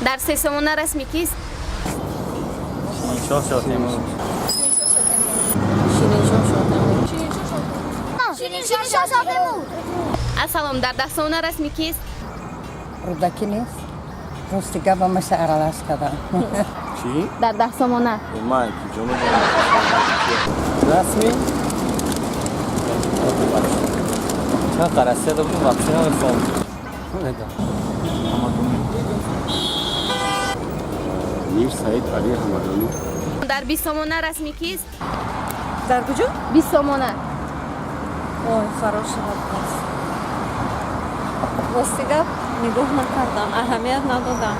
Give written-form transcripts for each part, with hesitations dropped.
در سه سومانه رسمی کیست؟ شاه شاه تیمور. شیرین شاه شاهتیمور. السلام، در ده سومانه رسمی کیست؟ رودکی نیست. روستیگه با مثل عرالش کردن. چی؟ در ده سومانه من جمعه رسمی؟ چه قرصه دو بودم واپسی نمی‌فهم. میر سعید علی حمدانی. در 20 سومانه رسمی کیست؟ در کجا؟ 20 سومانه اوه خراش شد پس. روستیگه نگاه نکردم. اهمیت ندادم.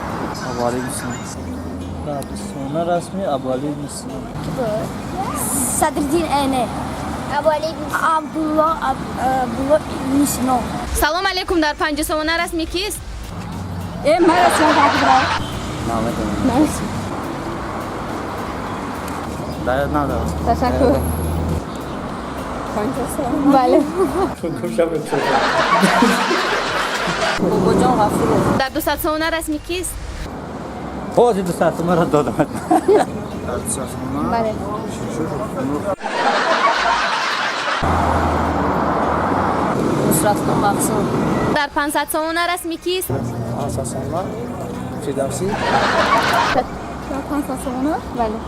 ابوالی بیسیم. در سومه رسمی ابوالی بیسیم. صدرالدین عینه. عبدالله نیسنو. سلام علیکم، در 5 سومانه رسمی کیست؟ من رسما تاکید دارم. نامه دارم. ندارم. تشکر. بله. بابا جان غفور. در 200 سومانه رسمی کیست؟ بازی 200 تومن را دادم. بله. نصرت مقصود. در 500 سومانه رسمی کیست؟ اساساً فردوسی. در 500 سومانه؟ بله.